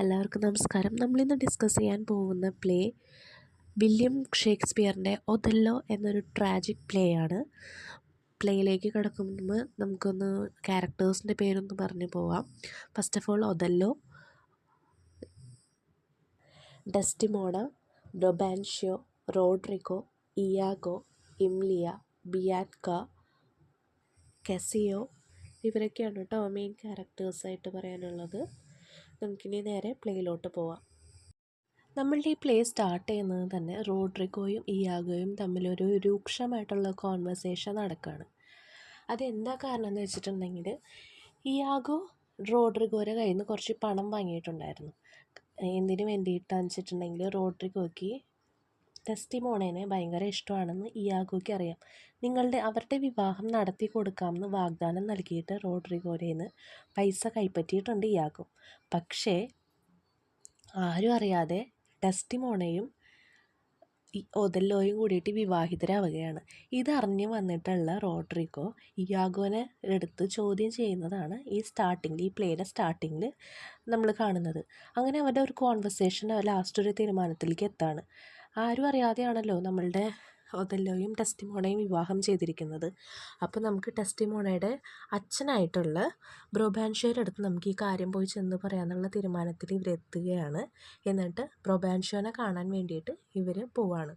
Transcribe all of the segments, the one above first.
എല്ലാവർക്കും നമസ്കാരം. നമ്മളിന്ന് ഡിസ്കസ് ചെയ്യാൻ പോകുന്ന പ്ലേ വില്യം ഷേക്സ്പിയറിൻ്റെ ഒഥല്ലോ എന്നൊരു ട്രാജിക് പ്ലേ ആണ്. പ്ലേയിലേക്ക് കിടക്കുമ്പോൾ നമുക്കൊന്ന് ക്യാരക്ടേഴ്സിൻ്റെ പേരൊന്ന് പറഞ്ഞു പോവാം. First of all Othello, Desdemona, Brabantio, Roderigo, Iago, Emilia, Bianca, Cassio, ഇവരൊക്കെയാണ് കേട്ടോ മെയിൻ ക്യാരക്ടേഴ്സായിട്ട് പറയാനുള്ളത്. നമുക്കിനി നേരെ പ്ലേയിലോട്ട് പോവാം. നമ്മളുടെ ഈ പ്ലേ സ്റ്റാർട്ട് ചെയ്യുന്നത് തന്നെ റോഡ്രിഗോയും ഇയാഗോയും തമ്മിലൊരു രൂക്ഷമായിട്ടുള്ള കോൺവെർസേഷൻ നടക്കുകയാണ്. അതെന്താ കാരണം എന്ന് വെച്ചിട്ടുണ്ടെങ്കിൽ, ഇയാഗോ റോഡ്രിഗോയുടെ കയ്യിൽ നിന്ന് കുറച്ച് പണം വാങ്ങിയിട്ടുണ്ടായിരുന്നു. എന്തിനു വേണ്ടിയിട്ടാണെന്ന് വെച്ചിട്ടുണ്ടെങ്കിൽ, റോഡ്രിഗോയ്ക്ക് ഡെസ്റ്റിമോണേനെ ഭയങ്കര ഇഷ്ടമാണെന്ന് ഇയാഗോയ്ക്ക് അറിയാം. അവരുടെ വിവാഹം നടത്തി കൊടുക്കാമെന്ന് വാഗ്ദാനം നൽകിയിട്ട് റോഡ്രിഗോയുടെ പൈസ കൈപ്പറ്റിയിട്ടുണ്ട് ഇയാഗോ. പക്ഷേ ആരും അറിയാതെ ഡെസ്റ്റിമോണയും ഒഥല്ലോയും കൂടിയിട്ട് വിവാഹിതരാവുകയാണ്. ഇതറിഞ്ഞ് വന്നിട്ടുള്ള റോഡ്രിഗോ ഇയാഗോനെ എടുത്ത് ചോദ്യം ചെയ്യുന്നതാണ് ഈ പ്ലേയുടെ സ്റ്റാർട്ടിങ്ങിൽ നമ്മൾ കാണുന്നത്. അങ്ങനെ അവരുടെ ഒരു കോൺവെർസേഷൻ ലാസ്റ്റ് ഒരു തീരുമാനത്തിലേക്ക് എത്താണ്. ആരും അറിയാതെയാണല്ലോ നമ്മളുടെ ഒഥല്ലോയും ഡെസ്റ്റിമോണയും വിവാഹം ചെയ്തിരിക്കുന്നത്. അപ്പോൾ നമുക്ക് ഡെസ്റ്റിമോണയുടെ അച്ഛനായിട്ടുള്ള ബ്രൊബാൻഷ്യോയുടെ അടുത്ത് നമുക്ക് ഈ കാര്യം പോയി ചെന്ന് പറയാനുള്ള തീരുമാനത്തിൽ ഇവരെത്തുകയാണ്. എന്നിട്ട് ബ്രൊബാൻഷ്യോനെ കാണാൻ വേണ്ടിയിട്ട് ഇവർ പോവാണ്.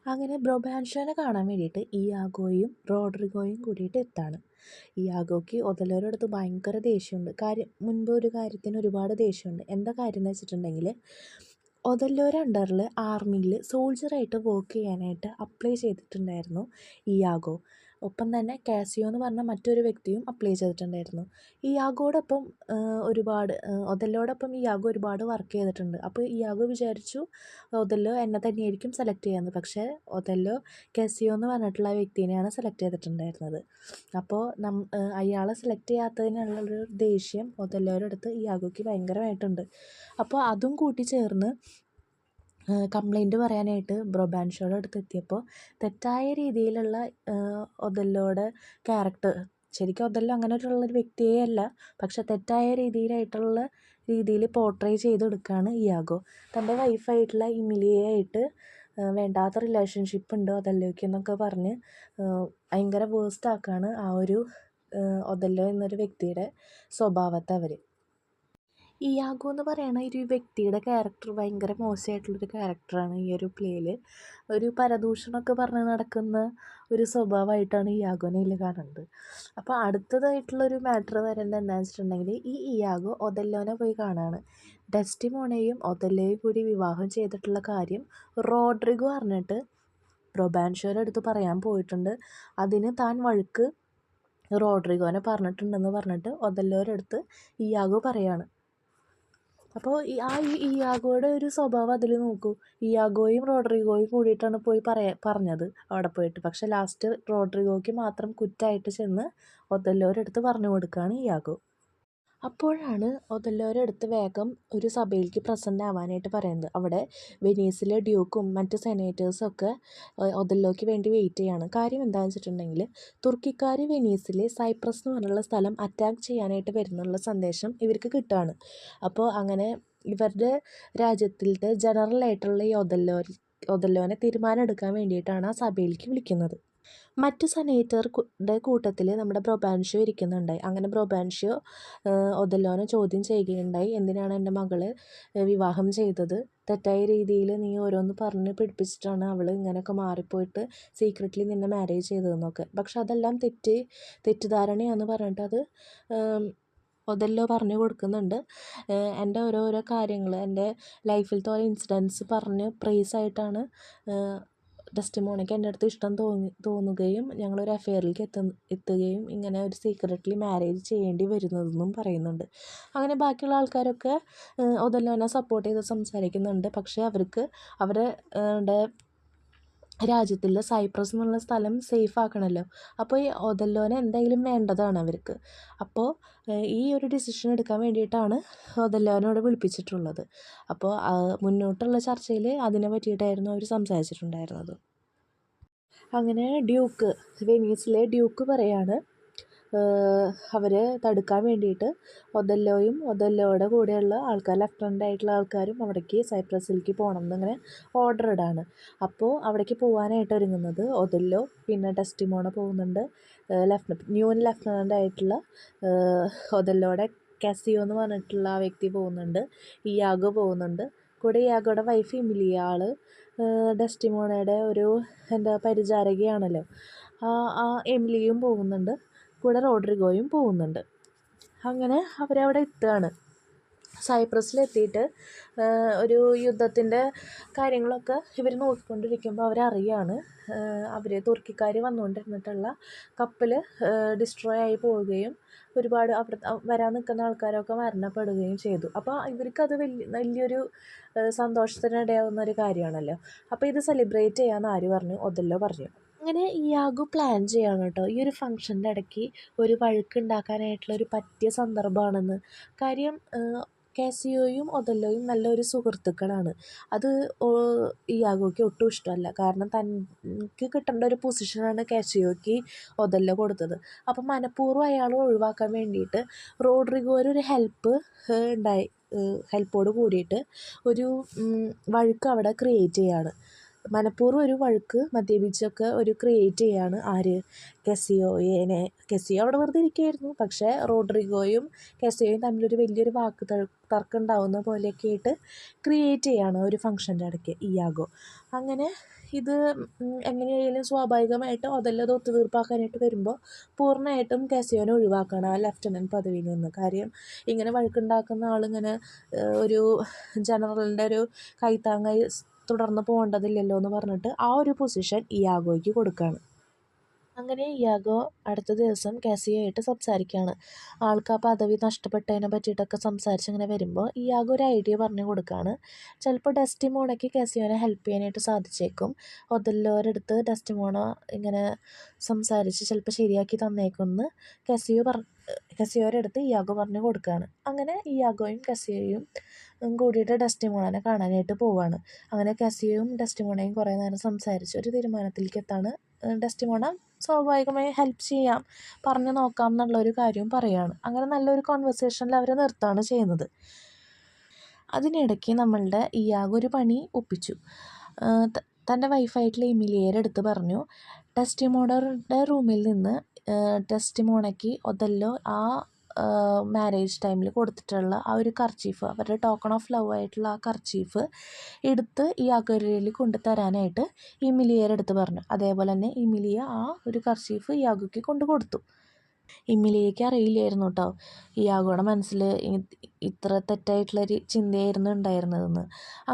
അങ്ങനെ ബ്രൊബാൻഷ്യോനെ കാണാൻ വേണ്ടിയിട്ട് ഇയാഗോയും റോഡ്രിഗോയും കൂടിയിട്ട് എത്താണ്. ഇയാഗോയ്ക്ക് ഒഥല്ലോയുടെ അടുത്ത് ഭയങ്കര ദേഷ്യമുണ്ട്. മുൻപ് ഒരു കാര്യത്തിന് ഒരുപാട് ദേഷ്യമുണ്ട്. എന്താ കാര്യം എന്ന് വെച്ചിട്ടുണ്ടെങ്കിൽ, ഒഥല്ലോയുടെ അണ്ടറിൽ ആർമിയിൽ സോൾജറായിട്ട് വർക്ക് ചെയ്യാനായിട്ട് അപ്ലൈ ചെയ്തിട്ടുണ്ടായിരുന്നു ഇയാഗോ. ഒപ്പം തന്നെ കാസിയോ എന്ന് പറഞ്ഞ മറ്റൊരു വ്യക്തിയും അപ്ലൈ ചെയ്തിട്ടുണ്ടായിരുന്നു. ഇയാഗോടൊപ്പം ഒഥല്ലോടൊപ്പം ഇയാഗോ ഒരുപാട് വർക്ക് ചെയ്തിട്ടുണ്ട്. അപ്പോൾ ഇയാഗോ വിചാരിച്ചു ഒഥല്ലോ എന്നെ തന്നെയായിരിക്കും സെലക്ട് ചെയ്യുന്നത്. പക്ഷേ ഒഥല്ലോ കാസിയോ എന്ന് പറഞ്ഞിട്ടുള്ള വ്യക്തിനെയാണ് സെലക്ട് ചെയ്തിട്ടുണ്ടായിരുന്നത്. അപ്പോൾ അയാളെ സെലക്ട് ചെയ്യാത്തതിനുള്ളൊരു ദേഷ്യം ഒഥല്ലോയുടെ അടുത്ത് ഇയാഗോയ്ക്ക് ഭയങ്കരമായിട്ടുണ്ട്. അപ്പോൾ അതും കൂട്ടിച്ചേർന്ന് കംപ്ലൈൻറ്റ് പറയാനായിട്ട് ബ്രൊബാൻഷ്യോയുടെ അടുത്ത് എത്തിയപ്പോൾ തെറ്റായ രീതിയിലുള്ള ഒഥല്ലോയുടെ ക്യാരക്ടർ, ശരിക്കും ഒഥല്ലോ അങ്ങനെയുള്ളൊരു വ്യക്തിയേ അല്ല, പക്ഷെ തെറ്റായ രീതിയിൽ പോർട്രേ ചെയ്തെടുക്കുകയാണ് ഇയാഗോ. തൻ്റെ വൈഫായിട്ടുള്ള ഇമിലിയയായിട്ട് വേണ്ടാത്ത റിലേഷൻഷിപ്പ് ഉണ്ട് ഒഥല്ലോയ്ക്ക് എന്നൊക്കെ പറഞ്ഞ് ഭയങ്കര വേഴ്സ്റ്റ് ആക്കുകയാണ് ആ ഒരു ഒഥല്ലോ എന്നൊരു വ്യക്തിയുടെ സ്വഭാവത്തെ അവർ. ഇയാഗോ എന്ന് പറയുന്ന ഒരു വ്യക്തിയുടെ ക്യാരക്ടർ ഭയങ്കര മോശമായിട്ടുള്ളൊരു ക്യാരക്ടറാണ് ഈ ഒരു പ്ലേയിൽ. ഒരു പരദൂഷണമൊക്കെ പറഞ്ഞ് നടക്കുന്ന ഒരു സ്വഭാവമായിട്ടാണ് ഇയാഗോനെ ഇതിൽ കാണുന്നത്. അപ്പോൾ അടുത്തതായിട്ടുള്ളൊരു മാറ്റർ വരേണ്ടത് എന്താണെന്ന് വെച്ചിട്ടുണ്ടെങ്കിൽ, ഈ ഇയാഗോ ഒഥല്ലോനെ പോയി കാണുകയാണ്. ഡെസ്റ്റിമോണയും ഒഥല്ലോയും കൂടി വിവാഹം ചെയ്തിട്ടുള്ള കാര്യം റോഡ്രിഗോ അറിഞ്ഞിട്ട് ബ്രൊബാൻഷ്യോയുടെ അടുത്ത് പറയാൻ പോയിട്ടുണ്ട്. അതിന് താൻ വഴക്ക് റോഡ്രിഗോനെ പറഞ്ഞിട്ടുണ്ടെന്ന് പറഞ്ഞിട്ട് ഒഥല്ലോയുടെ അടുത്ത് ഇയാഗോ പറയാണ്. അപ്പോൾ ഇയാഗോയുടെ ഒരു സ്വഭാവം അതിൽ നോക്കൂ. ഇയാഗോയും റോഡ്രിഗോയും കൂടിയിട്ടാണ് പോയി പറഞ്ഞത് അവിടെ പോയിട്ട്. പക്ഷേ ലാസ്റ്റ് റോഡ്രിഗോയ്ക്ക് മാത്രം കുറ്റമായിട്ട് ചെന്ന് ഒഥല്ലോയുടെ അടുത്ത് പറഞ്ഞു കൊടുക്കുകയാണ് ഇയാഗോ. അപ്പോഴാണ് ഒഥല്ലോയുടെ അടുത്ത് വേഗം ഒരു സഭയിലേക്ക് പ്രസൻ്റ് ആവാനായിട്ട് പറയുന്നത്. അവിടെ വെനീസിലെ ഡ്യൂക്കും മറ്റ് സെനേറ്റേഴ്സും ഒക്കെ ഒഥല്ലോയ്ക്ക് വേണ്ടി വെയിറ്റ് ചെയ്യാണ്. കാര്യം എന്താണെന്ന് വെച്ചിട്ടുണ്ടെങ്കിൽ, തുർക്കിക്കാർ വെനീസിലെ സൈപ്രസ് എന്ന് പറഞ്ഞുള്ള സ്ഥലം അറ്റാക്ക് ചെയ്യാനായിട്ട് വരുന്നുള്ള സന്ദേശം ഇവർക്ക് കിട്ടുകയാണ്. അപ്പോൾ അങ്ങനെ ഇവരുടെ രാജ്യത്തിലത്തെ ജനറലായിട്ടുള്ള ഈ ഒഥല്ലോനെ തീരുമാനം എടുക്കാൻ വേണ്ടിയിട്ടാണ് ആ സഭയിലേക്ക് വിളിക്കുന്നത്. മറ്റ് സെനേറ്ററുടെ കൂട്ടത്തിൽ നമ്മുടെ ബ്രൊബാൻഷ്യോ ഇരിക്കുന്നുണ്ടായി. അങ്ങനെ ബ്രൊബാൻഷ്യോ ഒഥല്ലോനെ ചോദ്യം ചെയ്യുകയുണ്ടായി. എന്തിനാണ് എൻ്റെ മകളെ വിവാഹം ചെയ്തത്? തെറ്റായ രീതിയിൽ നീ ഓരോന്ന് പറഞ്ഞ് പിടിപ്പിച്ചിട്ടാണ് അവൾ ഇങ്ങനെയൊക്കെ മാറിപ്പോയിട്ട് സീക്രറ്റ്ലി നിന്നെ മാരേജ് ചെയ്തതെന്നൊക്കെ. പക്ഷെ അതെല്ലാം തെറ്റിദ്ധാരണയാണെന്ന് പറഞ്ഞിട്ട് അത് ഒഥല്ലോ പറഞ്ഞു കൊടുക്കുന്നുണ്ട്. എൻ്റെ ഓരോരോ കാര്യങ്ങൾ, എൻ്റെ ലൈഫിലത്തെ ഓരോ ഇൻസിഡൻസ് പറഞ്ഞ് പ്രൈസായിട്ടാണ് ഡെസ്റ്റിമോണയ്ക്ക് എൻ്റെ അടുത്ത് ഇഷ്ടം തോന്നുകയും ഞങ്ങളൊരു അഫെയറിലേക്ക് എത്തുകയും ഇങ്ങനെ ഒരു സീക്രറ്റ്ലി മാരേജ് ചെയ്യേണ്ടി വരുന്നതെന്നും പറയുന്നുണ്ട്. അങ്ങനെ ബാക്കിയുള്ള ആൾക്കാരൊക്കെ ഒഥല്ലോനെ സപ്പോർട്ട് ചെയ്ത് സംസാരിക്കുന്നുണ്ട്. പക്ഷേ അവർക്ക് അവരുടെ രാജ്യത്തിൽ സൈപ്രസ് എന്നുള്ള സ്ഥലം സേഫ് ആക്കണമല്ലോ. അപ്പോൾ ഈ ഒഥല്ലോനെ എന്തായാലും വേണ്ടതാണ് അവർക്ക്. അപ്പോൾ ഈ ഒരു ഡിസിഷൻ എടുക്കാൻ വേണ്ടിയിട്ടാണ് ഒഥല്ലോനോട് വിളിപ്പിച്ചിട്ടുള്ളത്. അപ്പോൾ മുന്നോട്ടുള്ള ചർച്ചയിൽ അതിനെ പറ്റിയിട്ടായിരുന്നു അവർ സംസാരിച്ചിട്ടുണ്ടായിരുന്നത്. അങ്ങനെ വെനീസിലെ ഡ്യൂക്ക് പറയാണ്, അവർ തടുക്കാൻ വേണ്ടിയിട്ട് ഒഥല്ലോയുടെ കൂടെയുള്ള ആൾക്കാർ, ലെഫ്റ്റനൻ്റ് ആയിട്ടുള്ള ആൾക്കാരും അവിടേക്ക് സൈപ്രസിലേക്ക് പോകണം എന്നിങ്ങനെ ഓർഡർ ഇടാണ്. അപ്പോൾ അവിടേക്ക് പോകാനായിട്ട് ഒരുങ്ങുന്നത് ഒഥല്ലോ, പിന്നെ ഡെസ്റ്റിമോണ പോകുന്നുണ്ട്, ന്യൂ ലെഫ്റ്റനൻ്റ് ആയിട്ടുള്ള ഒഥല്ലോയുടെ കാസിയോ എന്ന് പറഞ്ഞിട്ടുള്ള ആ വ്യക്തി പോകുന്നുണ്ട്, ഇയാഗോ പോകുന്നുണ്ട്. കൂടെ ഇയാഗോയുടെ വൈഫ് ഇമിലിയ, ഡെസ്റ്റിമോണയുടെ ഒരു പരിചാരകയാണല്ലോ, ആ എമിലിയും പോകുന്നുണ്ട്. കൂടെ റോഡ്രിഗോയും പോകുന്നുണ്ട്. അങ്ങനെ അവരവിടെ എത്തുകയാണ്. സൈപ്രസിലെത്തിയിട്ട് ഒരു യുദ്ധത്തിൻ്റെ കാര്യങ്ങളൊക്കെ ഇവർ നോക്കിക്കൊണ്ടിരിക്കുമ്പോൾ അവരറിയാണ് തുർക്കിക്കാർ വന്നുകൊണ്ടിരുന്നിട്ടുള്ള കപ്പൽ ഡിസ്ട്രോയ് ആയി പോവുകയും ഒരുപാട് അവിടെ വരാൻ നിൽക്കുന്ന ആൾക്കാരൊക്കെ മരണപ്പെടുകയും ചെയ്തു. അപ്പോൾ ഇവർക്കത് വലിയൊരു സന്തോഷത്തിനിടയാവുന്ന ഒരു കാര്യമാണല്ലോ. അപ്പോൾ ഇത് സെലിബ്രേറ്റ് ചെയ്യാമെന്ന് ആര് പറഞ്ഞു? ഒഥല്ലോ പറഞ്ഞു. അങ്ങനെ ഇയാഗോ പ്ലാൻ ചെയ്യാണ് കേട്ടോ, ഈ ഒരു ഫംഗ്ഷൻ്റെ ഇടയ്ക്ക് ഒരു വഴക്കുണ്ടാക്കാനായിട്ടുള്ളൊരു പറ്റിയ സന്ദർഭമാണെന്ന്. കാര്യം കാസിയോയും ഒഥല്ലോയും നല്ലൊരു സുഹൃത്തുക്കളാണ്. അത് ഇയാഗോയ്ക്ക് ഒട്ടും ഇഷ്ടമല്ല. കാരണം തനിക്ക് കിട്ടേണ്ട ഒരു പൊസിഷനാണ് കാസിയോയ്ക്ക് ഒഥല്ലോ കൊടുത്തത്. അപ്പം മനഃപൂർവ്വം അയാൾ ഒഴിവാക്കാൻ വേണ്ടിയിട്ട് റോഡ്രിഗോയുടെ ഒരു ഹെൽപ്പോട് കൂടിയിട്ട് ഒരു വഴക്ക് അവിടെ ക്രിയേറ്റ് ചെയ്യാണ്. മനഃപൂർവ്വം ഒരു വഴക്ക് മദ്യപിച്ചൊക്കെ ക്രിയേറ്റ് ചെയ്യാണ് ആര്? കെസിയോ അവിടെ വെറുതെ ഇരിക്കുകയായിരുന്നു. പക്ഷേ റോഡ്രിഗോയും കെസിയോയും തമ്മിലൊരു വലിയൊരു വാക്ക് തർക്കം ഉണ്ടാവുന്ന പോലെയൊക്കെ ആയിട്ട് ക്രിയേറ്റ് ചെയ്യാണ് ഒരു ഫംഗ്ഷൻ്റെ ഇടയ്ക്ക് ഇയാഗോ. അങ്ങനെ ഇത് എങ്ങനെയായാലും സ്വാഭാവികമായിട്ട് ഒഥല്ലോ ഒത്തുതീർപ്പാക്കാനായിട്ട് വരുമ്പോൾ പൂർണ്ണമായിട്ടും കെസിയോനെ ഒഴിവാക്കണം ആ ലെഫ്റ്റനൻറ്റ് പദവിയിൽ നിന്ന്. കാര്യം ഇങ്ങനെ വഴക്കുണ്ടാക്കുന്ന ആളിങ്ങനെ ഒരു ജനറലിൻ്റെ ഒരു കൈത്താങ്ങായി തുടർന്ന് പോകേണ്ടതില്ലല്ലോ എന്ന് പറഞ്ഞിട്ട് ആ ഒരു പൊസിഷൻ ഇയാഗോയ്ക്ക് കൊടുക്കുകയാണ്. അങ്ങനെ ഇയാഗോ അടുത്ത ദിവസം കാസിയോയായിട്ട് സംസാരിക്കുകയാണ്. ആൾക്ക് ആ പദവി നഷ്ടപ്പെട്ടതിനെ പറ്റിയിട്ടൊക്കെ സംസാരിച്ചിങ്ങനെ വരുമ്പോൾ ഇയാഗോ ഒരു ഐഡിയ പറഞ്ഞു കൊടുക്കുകയാണ്. ചിലപ്പോൾ ഡെസ്റ്റിമോണയ്ക്ക് കാസിയോനെ ഹെൽപ്പ് ചെയ്യാനായിട്ട് സാധിച്ചേക്കും. ഒഥല്ലോയുടെ അടുത്ത് ഡെസ്റ്റിമോണ ഇങ്ങനെ സംസാരിച്ച് ചിലപ്പോൾ ശരിയാക്കി തന്നേക്കുമെന്ന് കസിയോയുടെ അടുത്ത് ഇയാഗോ പറഞ്ഞു കൊടുക്കുകയാണ്. അങ്ങനെ ഇയാഗോയും കസിയോയും കൂടിയിട്ട് ഡെസ്റ്റിമോണനെ കാണാനായിട്ട് പോവുകയാണ്. അങ്ങനെ കസിയോയും ഡെസ്റ്റിമോണയും കുറേ നേരം സംസാരിച്ച് ഒരു തീരുമാനത്തിലേക്ക് എത്താണ്. ഡെസ്റ്റിമോണ സ്വാഭാവികമായി ഹെൽപ്പ് ചെയ്യാം, പറഞ്ഞു നോക്കാം എന്നുള്ളൊരു കാര്യവും പറയുകയാണ്. അങ്ങനെ നല്ലൊരു കോൺവെർസേഷനിൽ അവർ നിർത്തുകയാണ് ചെയ്യുന്നത്. അതിനിടയ്ക്ക് നമ്മളുടെ ഇയാഗോ ഒരു പണി ഒപ്പിച്ചു. തൻ്റെ വൈഫായിട്ടുള്ള ഇമിലിയയുടെ അടുത്ത് പറഞ്ഞു, ഡെസ്റ്റിമോണയുടെ റൂമിൽ നിന്ന് ഡെസ്റ്റിമോണയ്ക്ക് ഒഥല്ലോ ആ മാരേജ് ടൈമിൽ കൊടുത്തിട്ടുള്ള ആ ഒരു കർച്ചീഫ്, അവരുടെ ടോക്കൺ ഓഫ് ലവ് ആയിട്ടുള്ള ആ കർച്ചീഫ് എടുത്ത് ഇയാഗോയിൽ കൊണ്ട് തരാനായിട്ട് ഇമിലിയയുടെ അടുത്ത് പറഞ്ഞു. അതേപോലെ തന്നെ ഇമിലിയ ആ ഒരു കർച്ചീഫ് ഇയാഗോയ്ക്ക് കൊണ്ട് കൊടുത്തു. ഇമിലിയയ്ക്ക് അറിയില്ലായിരുന്നു കേട്ടോ ഇയാഗോയുടെ മനസ്സിൽ ഇത്ര തെറ്റായിട്ടുള്ളൊരു ചിന്തയായിരുന്നു ഉണ്ടായിരുന്നതെന്ന്.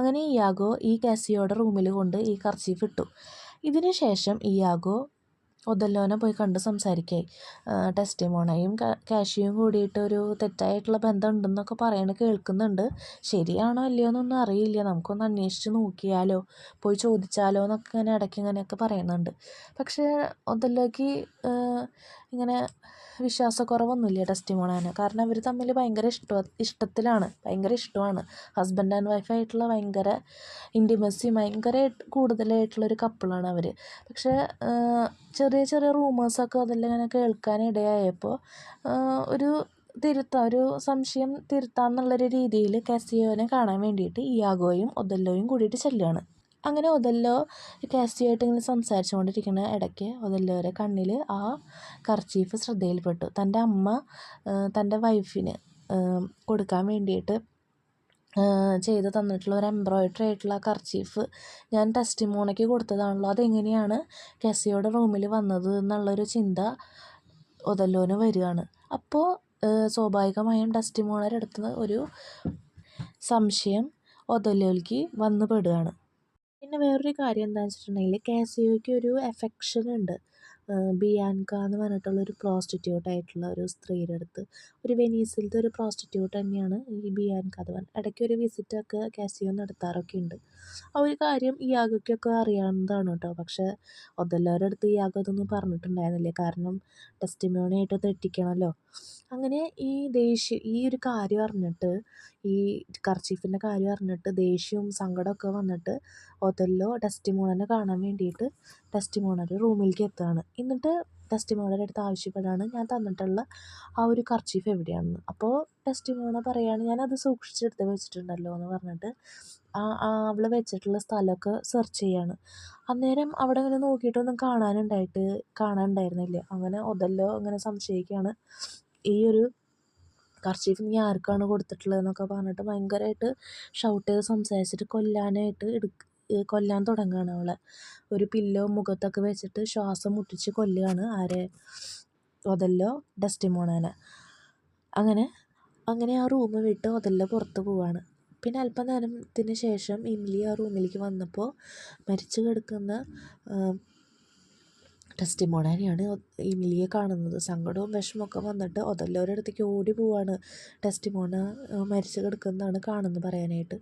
അങ്ങനെ ഇയാഗോ ഈ കാസിയോയുടെ റൂമിൽ കൊണ്ട് ഈ കർച്ചീഫ് ഇട്ടു. ഇതിന് ശേഷം ഇയാഗോ ഒഥല്ലോനെ പോയി കണ്ട് സംസാരിക്കായി. ഡെസ്റ്റിമോണയും കാസിയോയും കൂടിയിട്ട് ഒരു തെറ്റായിട്ടുള്ള ബന്ധം ഉണ്ടെന്നൊക്കെ കേൾക്കുന്നുണ്ട്. ശരിയാണോ അല്ലയോ എന്നൊന്നും അറിയില്ല, നമുക്കൊന്ന് അന്വേഷിച്ച് നോക്കിയാലോ, പോയി ചോദിച്ചാലോ എന്നൊക്കെ ഇങ്ങനെ ഇങ്ങനെയൊക്കെ പറയുന്നുണ്ട്. പക്ഷേ ഒഥല്ലോയ്ക്ക് ഇങ്ങനെ വിശ്വാസക്കുറവൊന്നുമില്ല ഡെസ്റ്റിമോണേനെ. കാരണം അവർ തമ്മിൽ ഭയങ്കര ഇഷ്ടമാണ്. ഹസ്ബൻഡ് ആൻഡ് വൈഫായിട്ടുള്ള ഭയങ്കര ഇൻറ്റിമസിയും ഭയങ്കര കൂടുതലായിട്ടുള്ളൊരു കപ്പിളാണ് അവർ. പക്ഷേ ചെറിയ ചെറിയ റൂമേഴ്സൊക്കെ അതെല്ലാം ഇങ്ങനെ കേൾക്കാനിടയായപ്പോൾ ഒരു സംശയം തിരുത്താമെന്നുള്ളൊരു രീതിയിൽ കാസിയോനെ കാണാൻ വേണ്ടിയിട്ട് ഇയാഗോയും ഒഥല്ലോയും കൂടിയിട്ട് ചെല്ലുകയാണ്. അങ്ങനെ ഒഥല്ലോ കാസിയോയായിട്ട് ഇങ്ങനെ സംസാരിച്ചു കൊണ്ടിരിക്കുന്ന ഇടയ്ക്ക് ഒഥല്ലോയുടെ കണ്ണിൽ ആ കർച്ചീഫ് ശ്രദ്ധയിൽപ്പെട്ടു. തൻ്റെ അമ്മ തൻ്റെ വൈഫിന് കൊടുക്കാൻ വേണ്ടിയിട്ട് ചെയ്ത് തന്നിട്ടുള്ള ഒരു എംബ്രോയിഡറി ആയിട്ടുള്ള കർച്ചീഫ് ഞാൻ ഡെസ്റ്റിമോണയ്ക്ക് കൊടുത്തതാണല്ലോ, അതെങ്ങനെയാണ് കാസിയോയുടെ റൂമിൽ വന്നത് എന്നുള്ളൊരു ചിന്ത ഒഥല്ലോന് വരികയാണ്. അപ്പോൾ സ്വാഭാവികമായും ഡെസ്റ്റിമോണയുടെ അടുത്ത് ഒരു സംശയം ഒഥല്ലോയ്ക്ക് വന്നു പെടുകയാണ്. പിന്നെ വേറൊരു കാര്യം എന്താണെന്ന് വെച്ചിട്ടുണ്ടെങ്കിൽ കാസിയോയ്ക്ക് ഒരു അഫെക്ഷൻ ഉണ്ട് ബിയാൻക എന്ന് പറഞ്ഞിട്ടുള്ളൊരു പ്രോസ്റ്റിറ്റ്യൂട്ടായിട്ടുള്ള ഒരു സ്ത്രീയുടെ അടുത്ത്. ഒരു വെനീസിലത്തെ ഒരു പ്രോസ്റ്റിറ്റ്യൂട്ട് തന്നെയാണ് ഈ ബിയാൻക എന്ന് പറഞ്ഞത്. ഇടയ്ക്ക് ഒരു വിസിറ്റൊക്കെ കാസിയോ നടത്താറൊക്കെ ഉണ്ട്. ആ ഒരു കാര്യം ഇയാഗോയ്ക്കൊക്കെ അറിയാവുന്നതാണ് കേട്ടോ. പക്ഷേ ഒഥല്ലോയുടെ അടുത്ത് ഇയാഗോ അതൊന്നും പറഞ്ഞിട്ടുണ്ടായിരുന്നില്ല. കാരണം ഡെസ്റ്റിമോണയായിട്ട് തെറ്റിക്കണമല്ലോ. അങ്ങനെ ഈ ഒരു കാര്യം അറിഞ്ഞിട്ട്, ഈ കർച്ചീഫിൻ്റെ കാര്യം അറിഞ്ഞിട്ട് ദേഷ്യവും സങ്കടമൊക്കെ വന്നിട്ട് ഒഥല്ലോ ഡെസ്റ്റിമോണനെ കാണാൻ വേണ്ടിയിട്ട് ഡെസ്റ്റിമോണയുടെ റൂമിലേക്ക് എത്തുകയാണ്. എന്നിട്ട് ഡെസ്റ്റിമോണയുടെ അടുത്ത് ആവശ്യപ്പെടുകയാണ് ഞാൻ തന്നിട്ടുള്ള ആ ഒരു കർച്ചീഫ് എവിടെയാണെന്ന്. അപ്പോൾ ഡെസ്റ്റിമോണ പറയുകയാണ് ഞാനത് സൂക്ഷിച്ചെടുത്ത് വെച്ചിട്ടുണ്ടല്ലോ എന്ന് പറഞ്ഞിട്ട് അവൾ വെച്ചിട്ടുള്ള സ്ഥലമൊക്കെ സെർച്ച് ചെയ്യാണ്. അന്നേരം അവിടെ ഇങ്ങനെ നോക്കിയിട്ടൊന്നും കാണാനുണ്ടായിരുന്നില്ല. അങ്ങനെ ഒഥല്ലോ അങ്ങനെ സംശയിക്കുകയാണ് ഈ ഒരു കർച്ചീഫ് നീ ആർക്കാണ് കൊടുത്തിട്ടുള്ളതെന്നൊക്കെ പറഞ്ഞിട്ട് ഭയങ്കരമായിട്ട് ഷൗട്ട് ചെയ്ത് സംസാരിച്ചിട്ട് കൊല്ലാൻ തുടങ്ങുകയാണ് അവളെ. ഒരു പില്ലോ മുഖത്തൊക്കെ വെച്ചിട്ട് ശ്വാസം മുട്ടിച്ച് കൊല്ലുകയാണ് ആരെ, ഒഥല്ലോ ഡെസ്റ്റിമോണേനെ. അങ്ങനെ ആ റൂം വിട്ട് ഒഥല്ലോ പുറത്ത് പോവാണ്. പിന്നെ അല്പനേരത്തിന് ശേഷം എമിലി ആ റൂമിലേക്ക് വന്നപ്പോൾ മരിച്ചു കിടക്കുന്ന ഡെസ്റ്റിമോണേനെയാണ് എമിലിയെ കാണുന്നത്. സങ്കടവും വിഷമമൊക്കെ വന്നിട്ട് ഒഥല്ലോയുടെ അടുത്തേക്ക് ഓടി പോവാണ്. ഡെസ്റ്റിമോണ മരിച്ചു കിടക്കുന്നതാണ് കാണുന്നത് പറയാനായിട്ട്.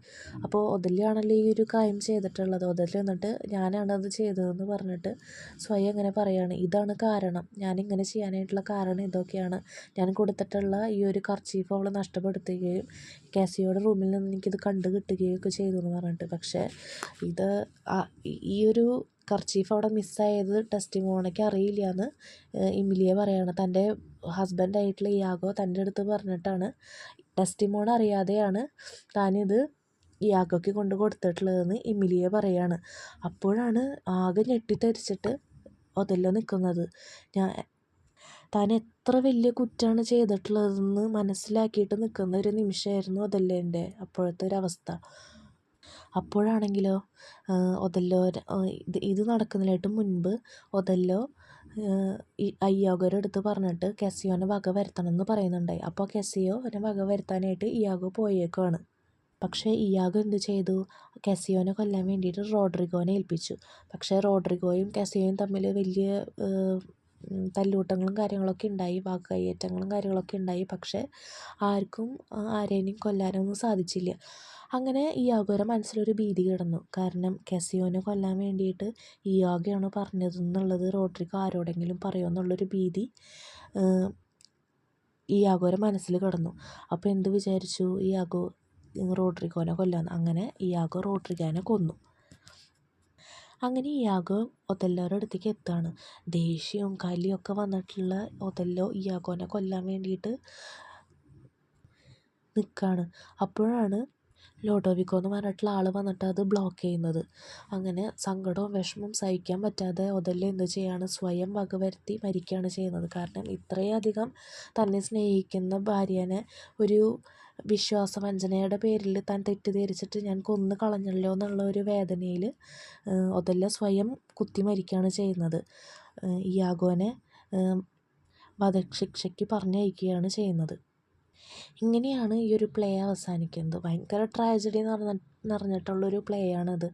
അപ്പോൾ ഒഥല്ലോ ആണല്ലോ ഈ ഒരു കാര്യം ചെയ്തിട്ടുള്ളത്. ഒഥല്ലോ എന്നിട്ട് ഞാനാണത് ചെയ്തതെന്ന് പറഞ്ഞിട്ട് സ്വയം ഇങ്ങനെ പറയുകയാണ്, ഇതാണ് കാരണം, ഞാനിങ്ങനെ ചെയ്യാനായിട്ടുള്ള കാരണം ഇതൊക്കെയാണ്, ഞാൻ കൊടുത്തിട്ടുള്ള ഈ ഒരു കർച്ചീഫ് അവൾ നഷ്ടപ്പെടുത്തുകയും കാസിയോയുടെ റൂമിൽ നിന്ന് എനിക്കിത് കണ്ടു കിട്ടുകയും ഒക്കെ ചെയ്തു എന്ന് പറഞ്ഞിട്ട്. പക്ഷേ ഈ ഒരു കർച്ചീഫ് അവിടെ മിസ്സായത് ഡെസ്റ്റിമോണയ്ക്ക് അറിയില്ല എന്ന് എമിലിയെ പറയാണ്. തൻ്റെ ഹസ്ബൻഡായിട്ടുള്ള ഇയാഗോ തൻ്റെ അടുത്ത് പറഞ്ഞിട്ടാണ്, ഡെസ്റ്റിമോണ അറിയാതെയാണ് താനിത് ഇയാഗോയ്ക്ക് കൊണ്ട് കൊടുത്തിട്ടുള്ളതെന്ന് എമിലിയെ പറയാണ്. അപ്പോഴാണ് ആകെ ഞെട്ടിത്തരിച്ചിട്ട് ഒഥല്ലോ നിൽക്കുന്നത്. താൻ എത്ര വലിയ കുറ്റമാണ് ചെയ്തിട്ടുള്ളതെന്ന് മനസ്സിലാക്കിയിട്ട് നിൽക്കുന്ന ഒരു നിമിഷമായിരുന്നു ഒഥല്ലോൻ്റെ അപ്പോഴത്തെ ഒരവസ്ഥ. അപ്പോഴാണെങ്കിലോ ഒഥല്ലോ ഇത് നടക്കുന്നതിനായിട്ട് മുൻപ് ഒഥല്ലോ ഇയാഗോയുടെ അടുത്ത് പറഞ്ഞിട്ട് കെസിയോനെ വക വരുത്തണം എന്ന് പറയുന്നുണ്ടായി. അപ്പോൾ കെസിയോനെ വക വരുത്താനായിട്ട് ഇയാഗോ പോയേക്കുവാണ്. പക്ഷേ ഇയാഗോ എന്ത് ചെയ്തു, കെസിയോനെ കൊല്ലാൻ വേണ്ടിയിട്ട് റോഡ്രിഗോനെ ഏൽപ്പിച്ചു. പക്ഷേ റോഡ്രിഗോയും കെസിയോയും തമ്മിൽ വലിയ തല്ലൂട്ടങ്ങളും കാര്യങ്ങളൊക്കെ ഉണ്ടായി, വാക്കുകയ്യേറ്റങ്ങളും കാര്യങ്ങളൊക്കെ ഉണ്ടായി. പക്ഷേ ആർക്കും ആരേനെയും കൊല്ലാനൊന്നും സാധിച്ചില്ല. അങ്ങനെ ഇയാഗോയുടെ മനസ്സിലൊരു ഭീതി കിടന്നു. കാരണം കെസിയോനെ കൊല്ലാൻ വേണ്ടിയിട്ട് ഇയാഗോയാണ് പറഞ്ഞതെന്നുള്ളത് റോഡ്രിഗോ ആരോടെങ്കിലും പറയുമെന്നുള്ളൊരു ഭീതി ഇയാഗോയുടെ മനസ്സിൽ കിടന്നു. അപ്പോൾ എന്ത് വിചാരിച്ചു, ഇയാഗോ റോഡ്രിഗോനെ കൊല്ലാന്ന്. അങ്ങനെ ഇയാഗോ റോഡ്രിഗോനെ കൊന്നു. അങ്ങനെ ഇയാഗോ ഒഥല്ലോയുടെ അടുത്തേക്ക് എത്തുകയാണ്. ദേഷ്യവും കലിയൊക്കെ വന്നിട്ടുള്ള ഒഥല്ലോ ഇയാഗോനെ കൊല്ലാൻ വേണ്ടിയിട്ട് നിൽക്കുകയാണ്. അപ്പോഴാണ് ലോഡോവിക്കോ എന്ന് പറഞ്ഞിട്ടുള്ള ആൾ വന്നിട്ട് അത് ബ്ലോക്ക് ചെയ്യുന്നത്. അങ്ങനെ സങ്കടവും വിഷമവും സഹിക്കാൻ പറ്റാതെ ഒഥല്ലോ എന്ത് ചെയ്യാണ്, സ്വയം വകവരുത്തി മരിക്കുകയാണ് ചെയ്യുന്നത്. കാരണം ഇത്രയധികം തന്നെ സ്നേഹിക്കുന്ന ഭാര്യനെ ഒരു വിശ്വാസവഞ്ചനയുടെ പേരിൽ താൻ തെറ്റിദ്ധരിച്ചിട്ട് ഞാൻ കൊന്നു കളഞ്ഞല്ലോ എന്നുള്ള ഒരു വേദനയിൽ ഒഥല്ലോ സ്വയം കുത്തി മരിക്കുകയാണ് ചെയ്യുന്നത്. ഇയാഗോനെ വധശിക്ഷയ്ക്ക് പറഞ്ഞയക്കുകയാണ് ചെയ്യുന്നത്. ഇങ്ങനെയാണ് ഈ ഒരു പ്ലേ അവസാനിക്കുന്നത്. ഭയങ്കര ട്രാജഡി നിറഞ്ഞിട്ടുള്ളൊരു പ്ലേ ആണത്.